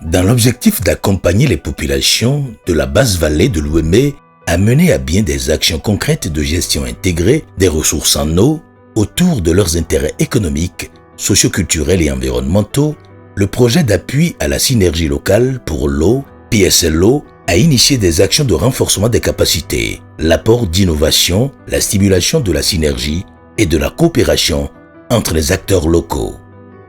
Dans l'objectif d'accompagner les populations de la basse vallée de l'Ouémé à mener à bien des actions concrètes de gestion intégrée des ressources en eau autour de leurs intérêts économiques, socioculturels et environnementaux, le projet d'appui à la synergie locale pour l'eau, PSLO, a initié des actions de renforcement des capacités, l'apport d'innovation, la stimulation de la synergie et de la coopération entre les acteurs locaux.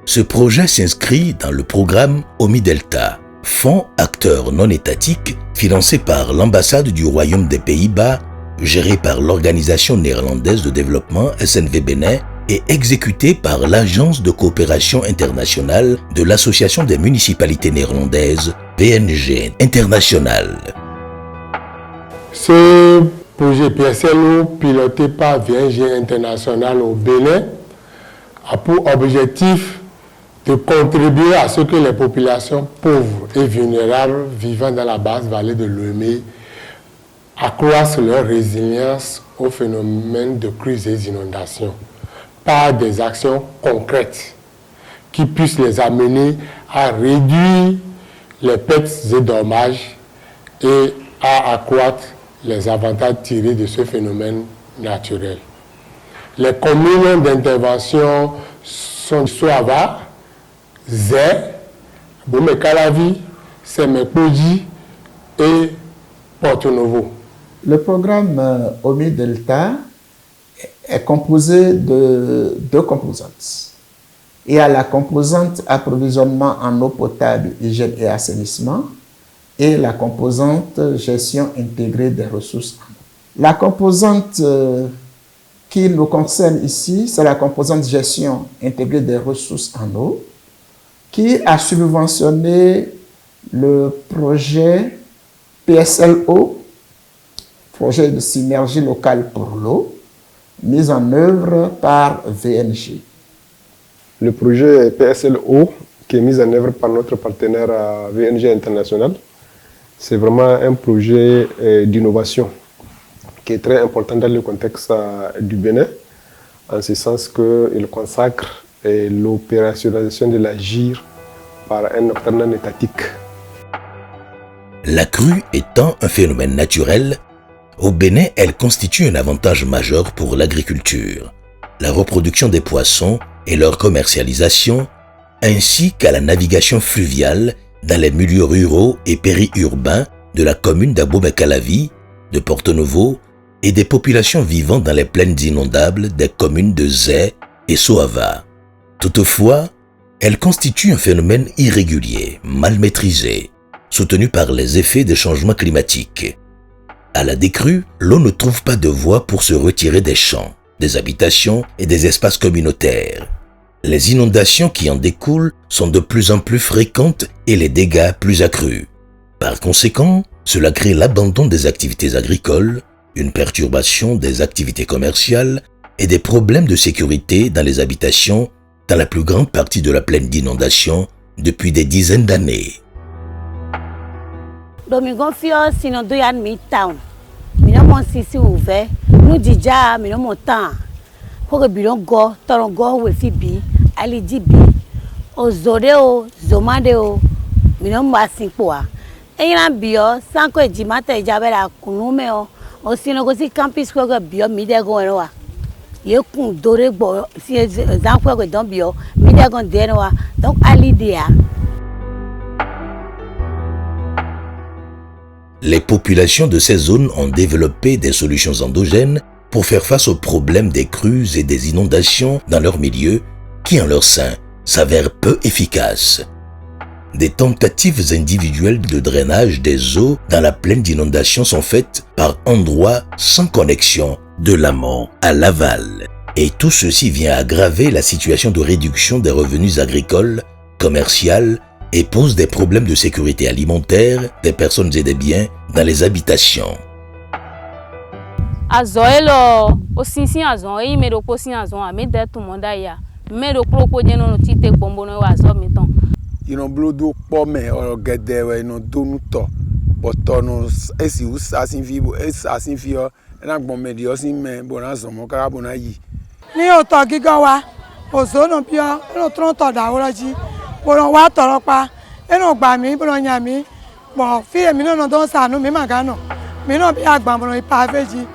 Ce projet s'inscrit dans le programme OMI-Delta, fonds acteur non étatique financé par l'ambassade du Royaume des Pays-Bas, géré par l'Organisation néerlandaise de développement SNV Bénin et exécuté par l'Agence de coopération internationale de l'Association des municipalités néerlandaises, VNG International. Ce projet PSLO piloté par VNG International au Bénin a pour objectif de contribuer à ce que les populations pauvres et vulnérables vivant dans la basse vallée de l'Ouémé accroissent leur résilience aux phénomènes de crues et d'inondations par des actions concrètes qui puissent les amener à réduire les pertes et dommages et à accroître les avantages tirés de ce phénomène naturel. Les communes d'intervention sont Soava, Zé, Boumé-Calavi, Sémé-Poji et Porto-Novo. Le programme OMI-Delta est composé de deux composantes. Il y a la composante approvisionnement en eau potable, hygiène et assainissement et la composante gestion intégrée des ressources en eau. La composante qui nous concerne ici, c'est la composante gestion intégrée des ressources en eau qui a subventionné le projet PSLO, projet de synergie locale pour l'eau, mis en œuvre par VNG. Le projet PSLO, qui est mis en œuvre par notre partenaire VNG International, c'est vraiment un projet d'innovation qui est très important dans le contexte du Bénin, en ce sens qu'il consacre l'opérationnalisation de la GIR par un acteur non étatique. La crue étant un phénomène naturel, au Bénin, elle constitue un avantage majeur pour l'agriculture, la reproduction des poissons et leur commercialisation, ainsi qu'à la navigation fluviale dans les milieux ruraux et périurbains de la commune d'Abomey-Calavi, de Porto-Novo et des populations vivant dans les plaines inondables des communes de Zé et Soava. Toutefois, elle constitue un phénomène irrégulier, mal maîtrisé, soutenu par les effets des changements climatiques. À la décrue, l'eau ne trouve pas de voie pour se retirer des champs, des habitations et des espaces communautaires. Les inondations qui en découlent sont de plus en plus fréquentes et les dégâts plus accrus. Par conséquent, cela crée l'abandon des activités agricoles, une perturbation des activités commerciales et des problèmes de sécurité dans les habitations dans la plus grande partie de la plaine d'inondation depuis des dizaines d'années. Domingo fio sino doyan mi town. Mina mon sisi ouvert. Nous déjà mina mon temps. Pour que bilon go, torongo we fi bi, ali di bi. O zode o, zomade o. Mina mo asinpoa. Eyina bio sanko ejimata ejabera kunume o. O sino go si campus ko bio mi de go enwa. Ye kun dore gbo si zanko go don bio, mi de go denwa. Donc ali dia. Les populations de ces zones ont développé des solutions endogènes pour faire face aux problèmes des crues et des inondations dans leur milieu qui, en leur sein, s'avèrent peu efficaces. Des tentatives individuelles de drainage des eaux dans la plaine d'inondation sont faites par endroits sans connexion de l'amont à l'aval. Et tout ceci vient aggraver la situation de réduction des revenus agricoles, commerciaux et pose des problèmes de sécurité alimentaire des personnes et des biens dans les habitations. Azoelo, osinsin azon, e me do posin azon, me de tout monde ya. Me do kropo jeno no tite bombono wa zo meton. Ino blodo pome o gede we no donu to. Boto no esi usasin fi bo asin fi o na gbon me di osin me bona zo mo kara bona yi. Ni o to gigan wa, ozo no bi o no tron to da woro ji. Boron wa toro pa et non ba mi bo nya mi bon fi mi no don sa no mi maga no mi no bi agba mo pa veji.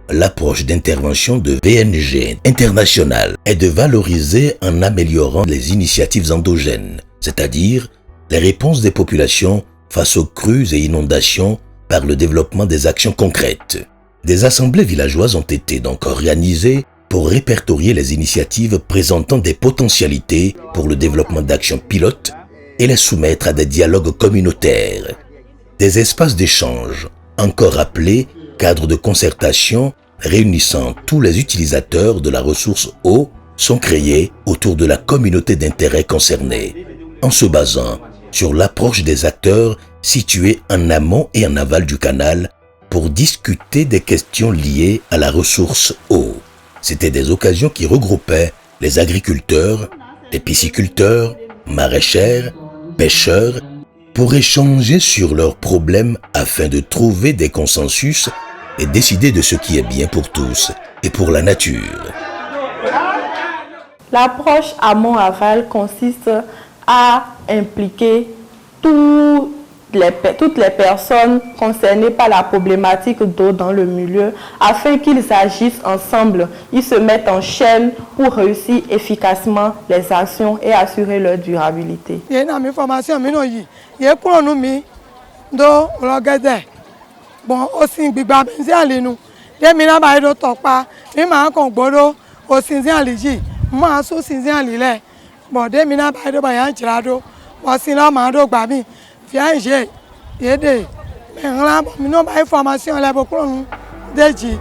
L'approche d'intervention de VNG International est de valoriser en améliorant les initiatives endogènes, c'est-à-dire les réponses des populations face aux crues et inondations par le développement des actions concrètes. Des assemblées villageoises ont été donc organisées pour répertorier les initiatives présentant des potentialités pour le développement d'actions pilotes et les soumettre à des dialogues communautaires. Des espaces d'échange, encore appelés cadres de concertation réunissant tous les utilisateurs de la ressource eau, sont créés autour de la communauté d'intérêt concernée, en se basant sur l'approche des acteurs situés en amont et en aval du canal pour discuter des questions liées à la ressource eau. C'étaient des occasions qui regroupaient les agriculteurs, les pisciculteurs, maraîchères, pêcheurs, pour échanger sur leurs problèmes afin de trouver des consensus et décider de ce qui est bien pour tous et pour la nature. L'approche amont-aval consiste à impliquer toutes les personnes concernées par la problématique d'eau dans le milieu afin qu'ils agissent ensemble, ils se mettent en chaîne pour réussir efficacement les actions et assurer leur durabilité. Bon, aussi bigba benzi alenu. De mina ba do topa, mi ma kon gboro, o sinzi aliji, ma so sinzi alile. Bon, de mina ba do ba yan jirado, o sinla ma do gba mi. Fi anje, yede. Mais là, mi no ba information la bokron deji.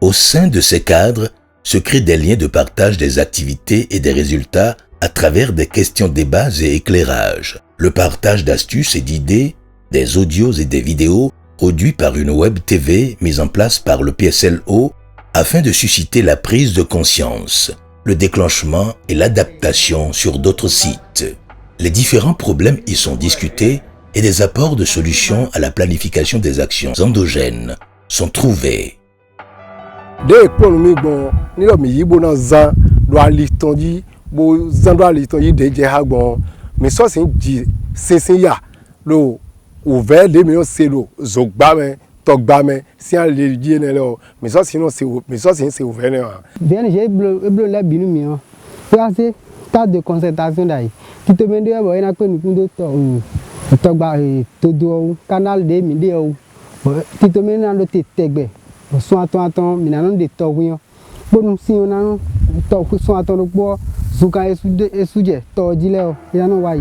Au sein de ces cadres se créent des liens de partage des activités et des résultats à travers des questions débats et éclairages. Le partage d'astuces et d'idées, des audios et des vidéos produits par une web TV mise en place par le PSLO afin de susciter la prise de conscience, le déclenchement et l'adaptation sur d'autres sites. Les différents problèmes y sont discutés et des apports de solutions à la planification des actions endogènes sont trouvés. Ouvert les meilleurs célos zogbame togbame si on les dit non mais ça sinon c'est ouvert bien j'ai bleu la binu mio c'est tas de concertation d'ailleurs qui te mende ba ina ko nukundo togba todo canal de minde o qui te mende na te tegbe so aton minano de togwion bonu si ona no to so aton gbo zuka esuje to jile o ya no wai.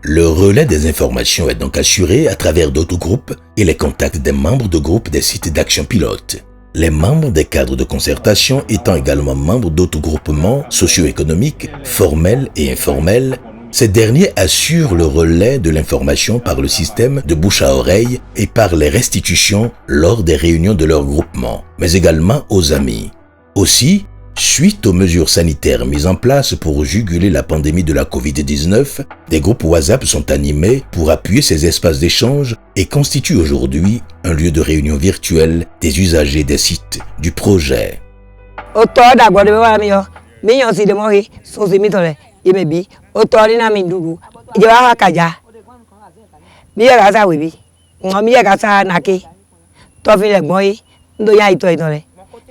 Le relais des informations est donc assuré à travers d'autres groupes et les contacts des membres de groupes des sites d'action pilote. Les membres des cadres de concertation étant également membres d'autres groupements socio-économiques, formels et informels, ces derniers assurent le relais de l'information par le système de bouche à oreille et par les restitutions lors des réunions de leur groupement, mais également aux amis. Aussi, suite aux mesures sanitaires mises en place pour juguler la pandémie de la Covid-19, des groupes WhatsApp sont animés pour appuyer ces espaces d'échange et constituent aujourd'hui un lieu de réunion virtuelle des usagers des sites du projet.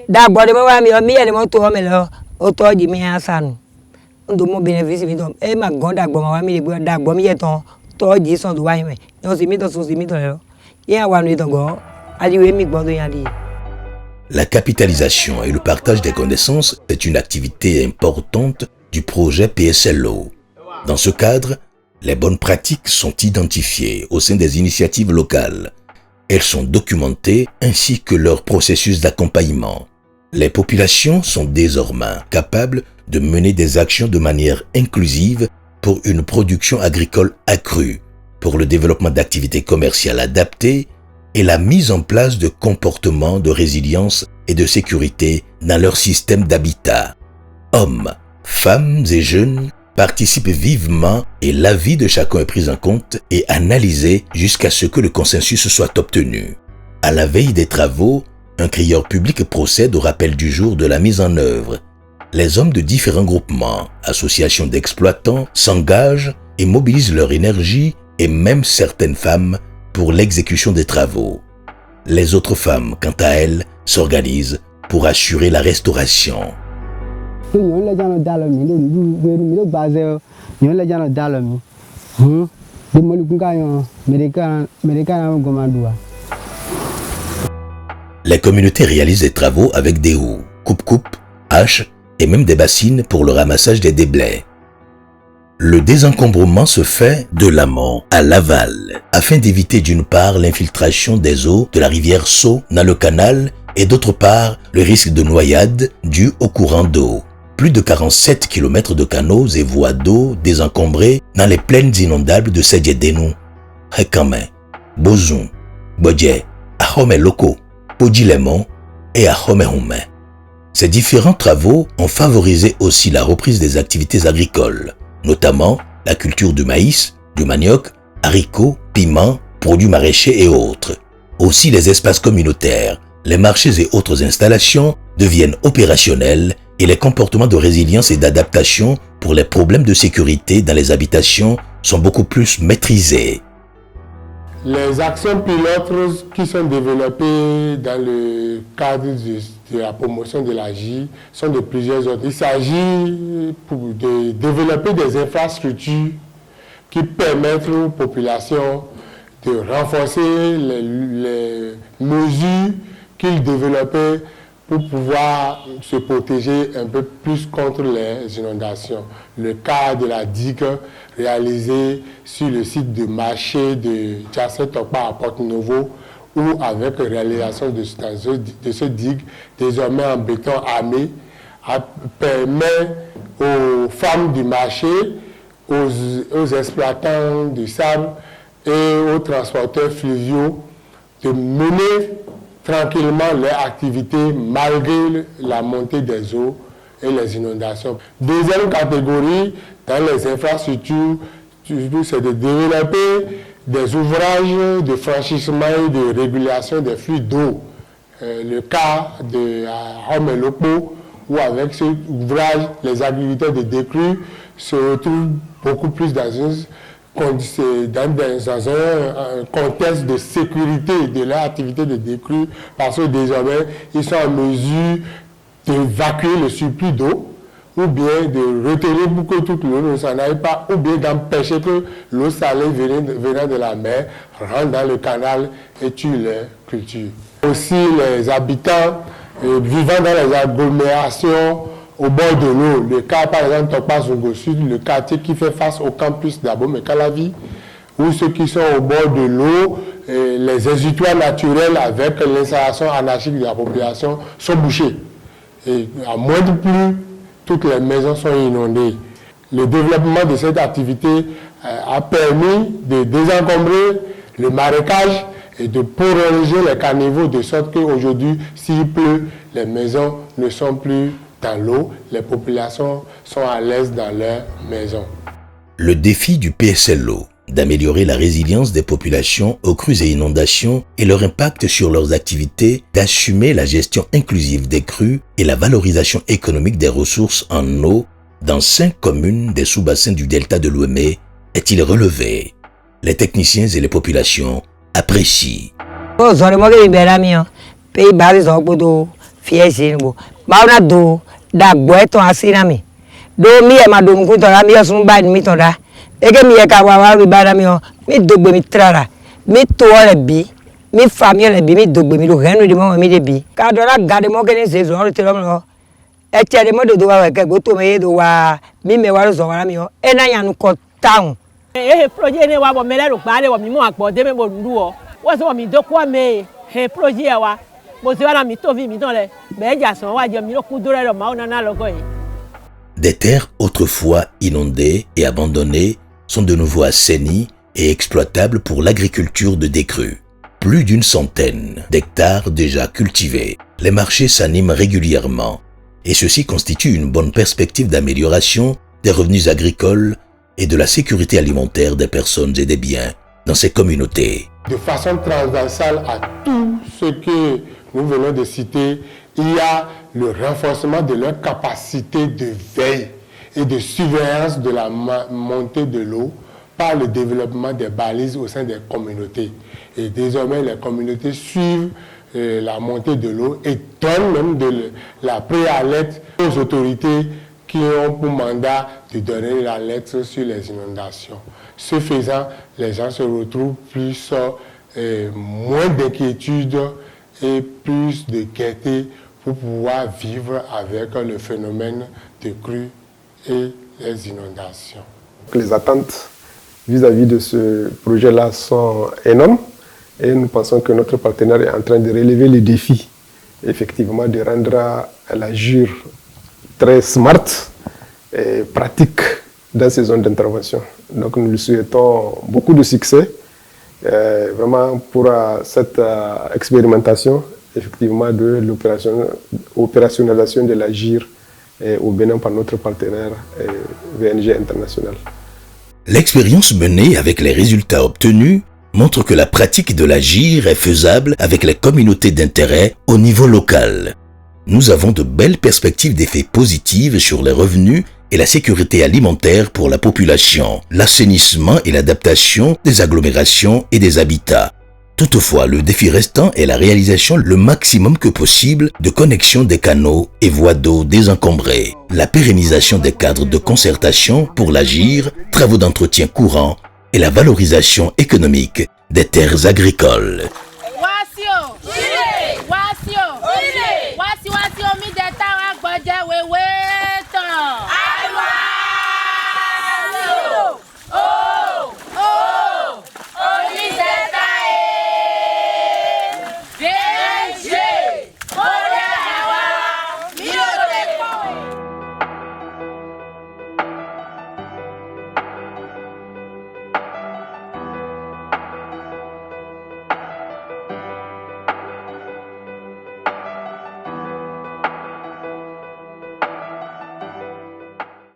D'abord, mi ele moto o melo o to di mi asanu ndo mo bénéfice mi do e ma gon dagbo ma wa mi le bo dagbo mi yeton to di son do wa yin yo si mi to so si mi to le yen wa nu to go aliwe mi gbodo yan di. La capitalisation et le partage des connaissances est une activité importante du projet PSLO. Dans ce cadre, les bonnes pratiques sont identifiées au sein des initiatives locales. Elles sont documentées ainsi que leur processus d'accompagnement. Les populations sont désormais capables de mener des actions de manière inclusive pour une production agricole accrue, pour le développement d'activités commerciales adaptées et la mise en place de comportements de résilience et de sécurité dans leur système d'habitat. Hommes, femmes et jeunes participent vivement et l'avis de chacun est pris en compte et analysé jusqu'à ce que le consensus soit obtenu. À la veille des travaux, un crieur public procède au rappel du jour de la mise en œuvre. Les hommes de différents groupements, associations d'exploitants s'engagent et mobilisent leur énergie et même certaines femmes pour l'exécution des travaux. Les autres femmes, quant à elles, s'organisent pour assurer la restauration. Les communautés réalisent des travaux avec des houes, coupe-coupe, haches et même des bassines pour le ramassage des déblais. Le désencombrement se fait de l'amont à l'aval afin d'éviter d'une part l'infiltration des eaux de la rivière Sceaux dans le canal et d'autre part le risque de noyade dû au courant d'eau. Plus de 47 km de canaux et voies d'eau désencombrés dans les plaines inondables de Sedjedenu, Hekame, Bozun, Bodje, Ahome Loko, Podilemon et Ahome Hume. Ces différents travaux ont favorisé aussi la reprise des activités agricoles, notamment la culture du maïs, du manioc, haricots, piments, produits maraîchers et autres. Aussi les espaces communautaires, les marchés et autres installations deviennent opérationnels et les comportements de résilience et d'adaptation pour les problèmes de sécurité dans les habitations sont beaucoup plus maîtrisés. Les actions pilotes qui sont développées dans le cadre de la promotion de l'AGI sont de plusieurs ordres. Il s'agit de développer des infrastructures qui permettent aux populations de renforcer les mesures qu'ils développaient pour pouvoir se protéger un peu plus contre les inondations. Le cas de la digue réalisée sur le site de marché de Tchasset-Tokpa à Porto-Novo, où avec la réalisation de ce digue, désormais en béton armé, permet aux femmes du marché, aux exploitants du sable et aux transporteurs fluviaux de mener tranquillement leur activité malgré la montée des eaux et les inondations. Deuxième catégorie, dans les infrastructures, c'est de développer des ouvrages de franchissement et de régulation des flux d'eau. Le cas de Ahome Loko, où avec ce ouvrage, les agriculteurs de décrue se retrouvent beaucoup plus dans un contexte de sécurité de leur activité de décrue, parce que désormais, ils sont en mesure d'évacuer le surplus d'eau, ou bien de retenir pour que toute l'eau ne s'en aille pas, ou bien d'empêcher que l'eau salée venant de la mer rentre dans le canal et tue les cultures. Aussi, les habitants vivant dans les agglomérations au bord de l'eau, le cas par exemple Tokpa Zongo Sud, le quartier qui fait face au campus d'Abomey-Calavi, ou ceux qui sont au bord de l'eau, les exutoires naturels avec l'installation anarchique de la population sont bouchés. Et à moindre pluie, toutes les maisons sont inondées. Le développement de cette activité a permis de désencombrer le marécage et de prolonger les caniveaux de sorte qu'aujourd'hui, s'il pleut, les maisons ne sont plus dans l'eau, les populations sont à l'aise dans leurs maisons. Le défi du PSLO d'améliorer la résilience des populations aux crues et inondations et leur impact sur leurs activités, d'assumer la gestion inclusive des crues et la valorisation économique des ressources en eau dans 5 communes des sous-bassins du delta de l'Ouémé est-il relevé. Les techniciens et les populations apprécient. Ege mi eka wa bibara mi o mi dogbe mi trara mi to le bi mi famille le bi mi dogbe mi lo renu de mo mi de bi ka do la gade mo kene se zo te lo mo e che de mo do wa ke go to me do wa mi me wa zo wa mi o e na yanu ko town projet ne wa bo mele ro gba le wo mi mo apo de me bo ndu o wo so mi do kwa me projet wa mo se wa na mi to vi mi don le be ja so wa je mi lo ku do re lo ma o na logo yi. Des terres autrefois inondées et abandonnées sont de nouveau assainies et exploitables pour l'agriculture de décrue. Plus d'une centaine d'hectares déjà cultivés. Les marchés s'animent régulièrement et ceci constitue une bonne perspective d'amélioration des revenus agricoles et de la sécurité alimentaire des personnes et des biens dans ces communautés. De façon transversale à tout ce que nous venons de citer, il y a le renforcement de leur capacité de veille et de surveillance de la montée de l'eau par le développement des balises au sein des communautés. Et désormais, les communautés suivent la montée de l'eau et donnent même de la préalerte aux autorités qui ont pour mandat de donner la lettre sur les inondations. Ce faisant, les gens se retrouvent plus, moins d'inquiétude et plus de gaieté pour pouvoir vivre avec le phénomène de crue et les inondations. Les attentes vis-à-vis de ce projet-là sont énormes et nous pensons que notre partenaire est en train de relever les défis, effectivement, de rendre la GIR très smart et pratique dans ces zones d'intervention. Donc nous lui souhaitons beaucoup de succès vraiment pour cette expérimentation effectivement de l'opérationnalisation de la GIR au Bénin par notre partenaire VNG International. L'expérience menée avec les résultats obtenus montre que la pratique de la GIR est faisable avec les communautés d'intérêt au niveau local. Nous avons de belles perspectives d'effets positifs sur les revenus et la sécurité alimentaire pour la population, l'assainissement et l'adaptation des agglomérations et des habitats. Toutefois, le défi restant est la réalisation le maximum que possible de connexion des canaux et voies d'eau désencombrées, la pérennisation des cadres de concertation pour la GIR, travaux d'entretien courants et la valorisation économique des terres agricoles.